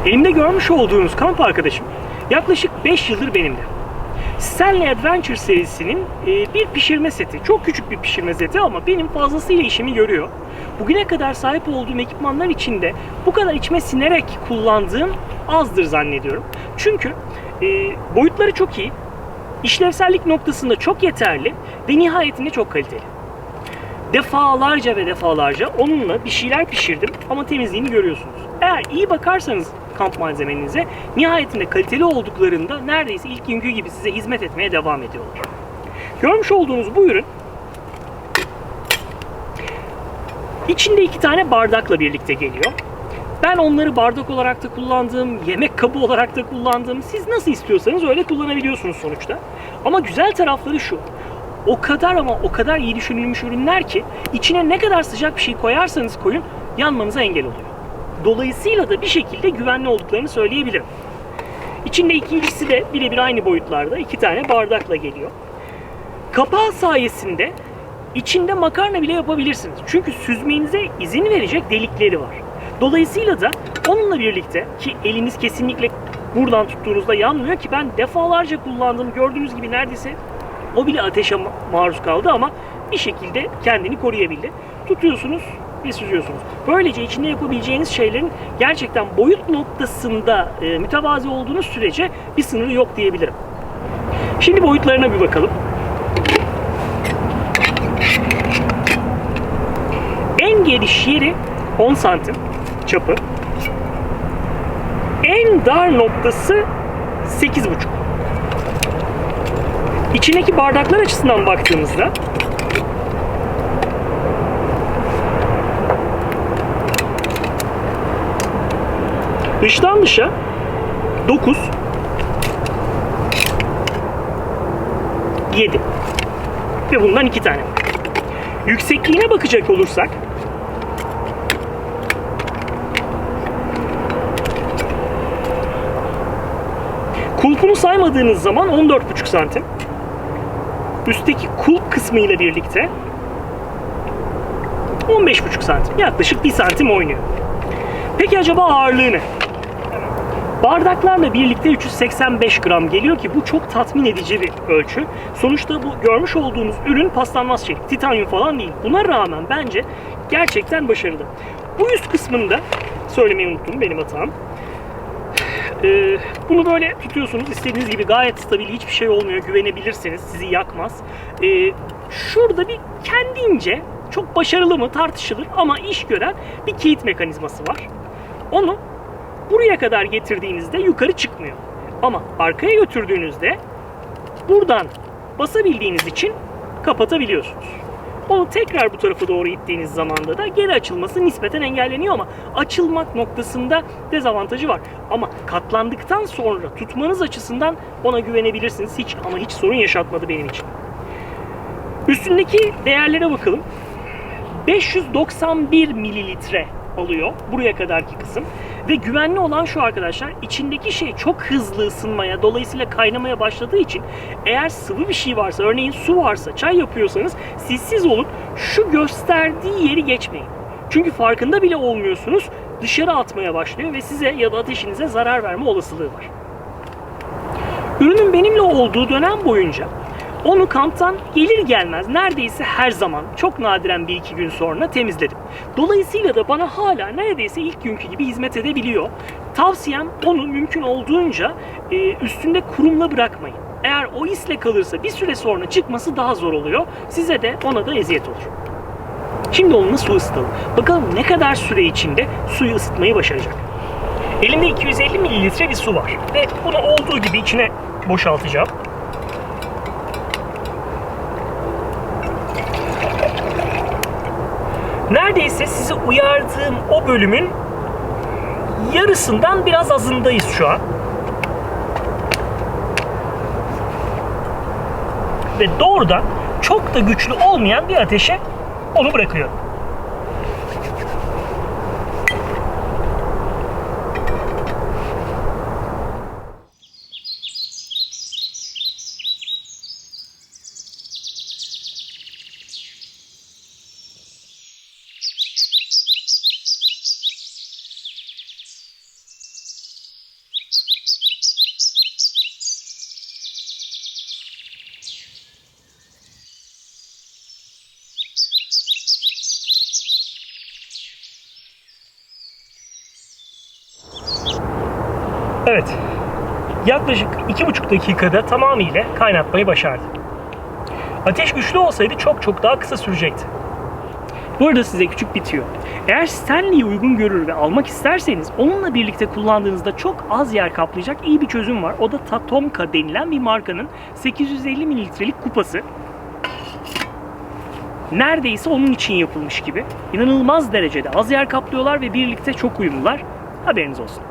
Elimde görmüş olduğunuz kamp arkadaşım yaklaşık 5 yıldır benimle. Stanley Adventure serisinin bir pişirme seti. Çok küçük bir pişirme seti ama benim fazlasıyla işimi görüyor. Bugüne kadar sahip olduğum ekipmanlar içinde bu kadar içime sinerek kullandığım azdır zannediyorum. Çünkü boyutları çok iyi, işlevsellik noktasında çok yeterli ve nihayetinde çok kaliteli. Defalarca ve defalarca onunla bir şeyler pişirdim ama temizliğini görüyorsunuz. Eğer iyi bakarsanız kamp malzemelerinize nihayetinde kaliteli olduklarında neredeyse ilk günkü gibi size hizmet etmeye devam ediyorlar. Görmüş olduğunuz bu ürün içinde 2 tane bardakla birlikte geliyor. Ben onları bardak olarak da kullandığım, yemek kabı olarak da kullandığım, siz nasıl istiyorsanız öyle kullanabiliyorsunuz sonuçta. Ama güzel tarafları şu: o kadar ama o kadar iyi düşünülmüş ürünler ki içine ne kadar sıcak bir şey koyarsanız koyun yanmanıza engel oluyor. Dolayısıyla da bir şekilde güvenli olduklarını söyleyebilirim. İçinde ikincisi de birebir aynı boyutlarda 2 tane bardakla geliyor. Kapağı sayesinde içinde makarna bile yapabilirsiniz. Çünkü süzmenize izin verecek delikleri var. Dolayısıyla da onunla birlikte, ki eliniz kesinlikle buradan tuttuğunuzda yanmıyor ki ben defalarca kullandım. Gördüğünüz gibi neredeyse o bile ateşe maruz kaldı ama bir şekilde kendini koruyabildi. Tutuyorsunuz ve süzüyorsunuz. Böylece içinde yapabileceğiniz şeylerin gerçekten boyut noktasında mütevazi olduğunuz sürece bir sınırı yok diyebilirim. Şimdi boyutlarına bir bakalım. En geniş yeri 10 santim çapı. En dar noktası 8,5. İçindeki bardaklar açısından baktığımızda dıştan dışa 9, 7 ve bundan 2 tane. Yüksekliğine bakacak olursak kulpunu saymadığınız zaman 14,5 santim. Üstteki kulp kısmı ile birlikte 15,5 santim. Yaklaşık 1 santim oynuyor. Peki acaba ağırlığı ne? Bardaklarla birlikte 385 gram geliyor ki bu çok tatmin edici bir ölçü. Sonuçta bu görmüş olduğunuz ürün paslanmaz çelik, titanyum falan değil. Buna rağmen bence gerçekten başarılı. Bu üst kısmında söylemeyi unuttum, benim hatam. Bunu böyle tutuyorsunuz, istediğiniz gibi gayet stabil, hiçbir şey olmuyor, güvenebilirsiniz, sizi yakmaz. Şurada bir kendince, çok başarılı mı tartışılır ama iş gören bir kilit mekanizması var. Onu buraya kadar getirdiğinizde yukarı çıkmıyor. Ama arkaya götürdüğünüzde buradan basabildiğiniz için kapatabiliyorsunuz. Onu tekrar bu tarafa doğru ittiğiniz zamanda da geri açılması nispeten engelleniyor ama açılmak noktasında dezavantajı var. Ama katlandıktan sonra tutmanız açısından ona güvenebilirsiniz. Hiç sorun yaşatmadı benim için. Üstündeki değerlere bakalım. 591 mililitre alıyor buraya kadarki kısım. Ve güvenli olan şu arkadaşlar, içindeki şey çok hızlı ısınmaya, dolayısıyla kaynamaya başladığı için eğer sıvı bir şey varsa, örneğin su varsa, çay yapıyorsanız siz olun, şu gösterdiği yeri geçmeyin. Çünkü farkında bile olmuyorsunuz, dışarı atmaya başlıyor ve size ya da ateşinize zarar verme olasılığı var. Ürünün benimle olduğu dönem boyunca onu kamptan gelir gelmez neredeyse her zaman, çok nadiren 1-2 gün sonra temizledim. Dolayısıyla da bana hala neredeyse ilk günkü gibi hizmet edebiliyor. Tavsiyem onu mümkün olduğunca üstünde kurumla bırakmayın. Eğer o isle kalırsa bir süre sonra çıkması daha zor oluyor. Size de ona da eziyet olur. Şimdi onunla su ısıtalım. Bakalım ne kadar süre içinde suyu ısıtmayı başaracak. Elimde 250 mililitre bir su var ve bunu olduğu gibi içine boşaltacağım. Neredeyse sizi uyardığım o bölümün yarısından biraz azındayız şu an. Ve doğrudan çok da güçlü olmayan bir ateşe onu bırakıyorum. Evet. Yaklaşık 2,5 dakikada tamamıyla kaynatmayı başardı. Ateş güçlü olsaydı çok daha kısa sürecekti. Bu arada size küçük bir tüyo. Eğer Stanley'i uygun görür ve almak isterseniz onunla birlikte kullandığınızda çok az yer kaplayacak iyi bir çözüm var. O da Tatomka denilen bir markanın 850 mililitrelik kupası. Neredeyse onun için yapılmış gibi. İnanılmaz derecede az yer kaplıyorlar ve birlikte çok uyumlular. Haberiniz olsun.